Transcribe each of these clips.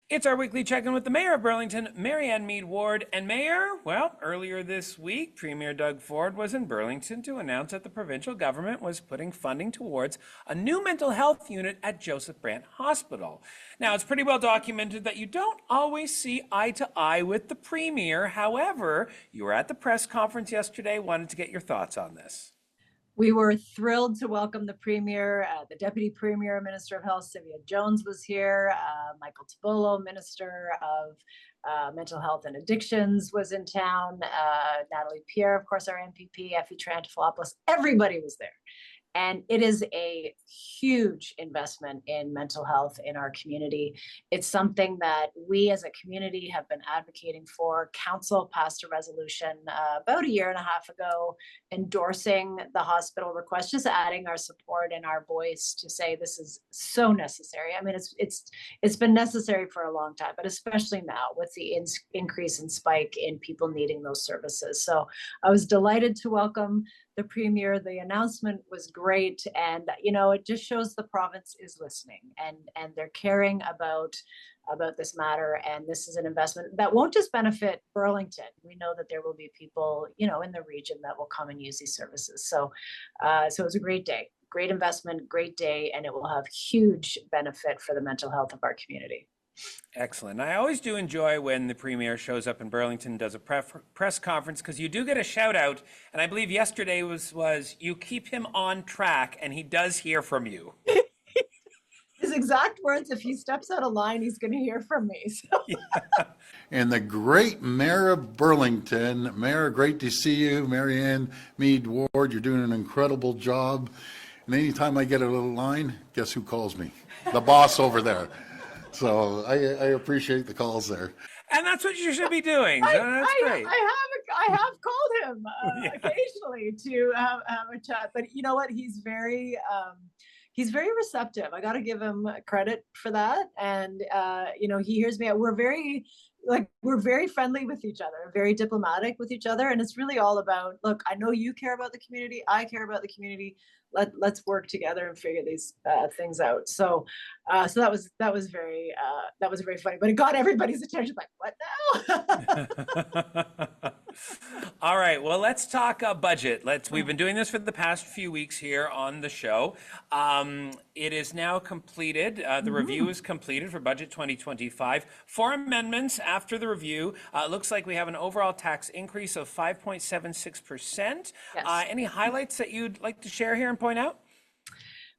It's our weekly check-in with the Mayor of Burlington, Marianne Meed Ward. And Mayor, well, earlier this week, Premier Doug Ford was in Burlington to announce that the provincial government was putting funding towards a new mental health unit at Joseph Brant Hospital. Now, it's pretty well documented that you don't always see eye to eye with the Premier. However, you were at the press conference yesterday, wanted to get your thoughts on this. We were thrilled to welcome the Premier, the Deputy Premier, Minister of Health, Sylvia Jones was here, Michael Tabolo, Minister of Mental Health and Addictions was in town, Natalie Pierre, of course, our MPP, Effie Trantafilopoulos, everybody was there. And it is a huge investment in mental health in our community. It's something that we as a community have been advocating for. Council passed a resolution about a year and a half ago endorsing the hospital request, just adding our support and our voice to say this is so necessary. I mean, it's been necessary for a long time, but especially now with the increase in spike in people needing those services. So I was delighted to welcome the Premier. The announcement was great, and it just shows the province is listening and they're caring about this matter. And this is an investment that won't just benefit Burlington. We know that there will be people in the region that will come and use these services. So it was a great day, great investment, great day, and it will have huge benefit for the mental health of our community. Excellent. I always do enjoy when the Premier shows up in Burlington and does a press conference because you do get a shout out. And I believe yesterday was you keep him on track and he does hear from you. His exact words, if he steps out of line, he's going to hear from me. So. Yeah. And the great Mayor of Burlington, Mayor, great to see you, Marianne Meed Ward. You're doing an incredible job. And anytime I get a little line, guess who calls me? The boss over there. So I appreciate the calls there. And that's what you should be doing. So that's great. I have called him occasionally to have a chat, but you know what? He's very receptive. I got to give him credit for that. And he hears me. We're very friendly with each other, very diplomatic with each other, and it's really all about, look, I know you care about the community, I care about the community. Let's work together and figure these things out. So that was very funny, but it got everybody's attention. Like, what now? All right. Well, let's talk budget. We've been doing this for the past few weeks here on the show. It is now completed. The review is completed for budget 2025. 4 amendments after the review. It looks like we have an overall tax increase of 5.76%. Yes. Any highlights that you'd like to share here and point out?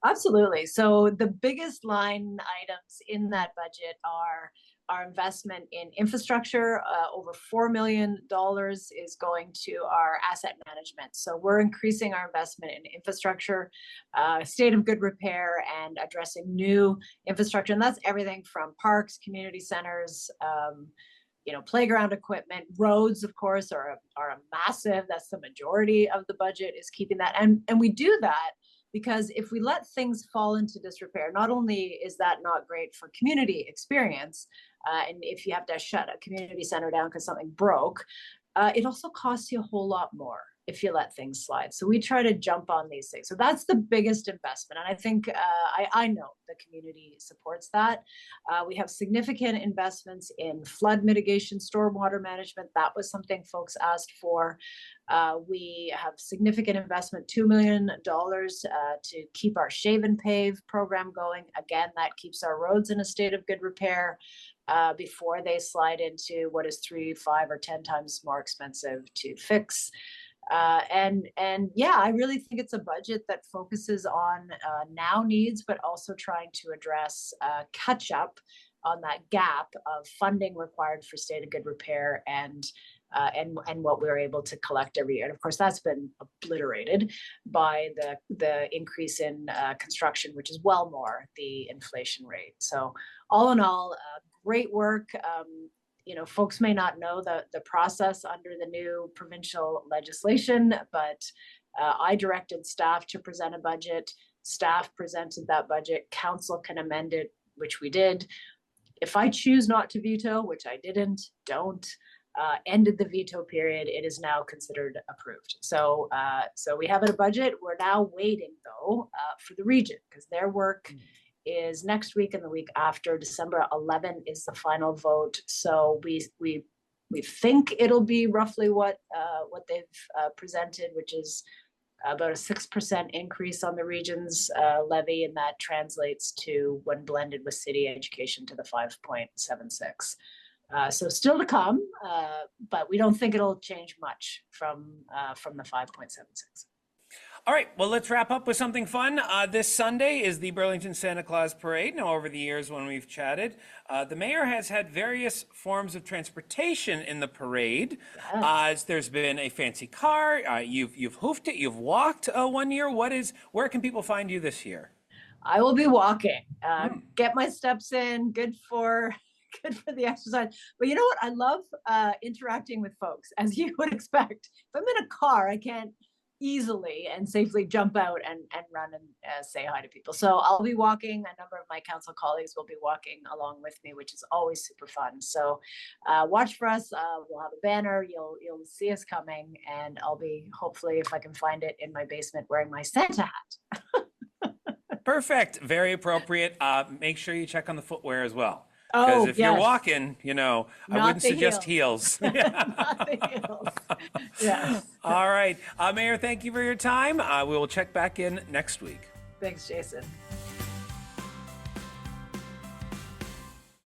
Absolutely. So the biggest line items in that budget are our investment in infrastructure. Over $4 million is going to our asset management. So we're increasing our investment in infrastructure, state of good repair, and addressing new infrastructure. And that's everything from parks, community centers, playground equipment. Roads, of course, are a massive, that's the majority of the budget, is keeping that. And we do that because if we let things fall into disrepair, not only is that not great for community experience, and if you have to shut a community center down because something broke, it also costs you a whole lot more if you let things slide. So we try to jump on these things. So that's the biggest investment. And I think I know the community supports that. We have significant investments in flood mitigation, stormwater management. That was something folks asked for. We have significant investment, $2 million to keep our shave and pave program going. Again, that keeps our roads in a state of good repair before they slide into what is 3, 5, or 10 times more expensive to fix. And yeah, I really think it's a budget that focuses on now needs, but also trying to address catch up on that gap of funding required for state of good repair and what we're able to collect every year. And of course, that's been obliterated by the increase in construction, which is well more the inflation rate. So all in all, great work. Folks may not know the process under the new provincial legislation, but I directed staff to present a budget. Staff presented that budget. Council can amend it, which we did. If I choose not to veto, which I don't, ended the veto period, it is now considered approved. So we have a budget. We're now waiting, though, for the region, because their work is next week and the week after. December 11 is the final vote. So we think it'll be roughly what they've presented, which is about a 6% increase on the region's levy, and that translates to, when blended with city education, to the 5.76. So still to come, but we don't think it'll change much from the 5.76. All right, well, let's wrap up with something fun. This Sunday is the Burlington Santa Claus Parade. Now, over the years when we've chatted, the mayor has had various forms of transportation in the parade. Yes. There's been a fancy car. You've hoofed it. You've walked one year. Where can people find you this year? I will be walking. Get my steps in. Good for the exercise. But you know what? I love interacting with folks, as you would expect. If I'm in a car, I can't easily and safely jump out and run and say hi to people. So I'll be walking. A number of my council colleagues will be walking along with me, which is always super fun. So watch for us. We'll have a banner. You'll see us coming, and I'll be, hopefully, if I can find it, in my basement wearing my Santa hat. Perfect. Very appropriate. Make sure you check on the footwear as well. Oh, Because if you're yes. walking, I Not wouldn't the suggest heels. Not the heels. Yes. All right. Mayor, thank you for your time. We will check back in next week. Thanks, Jason.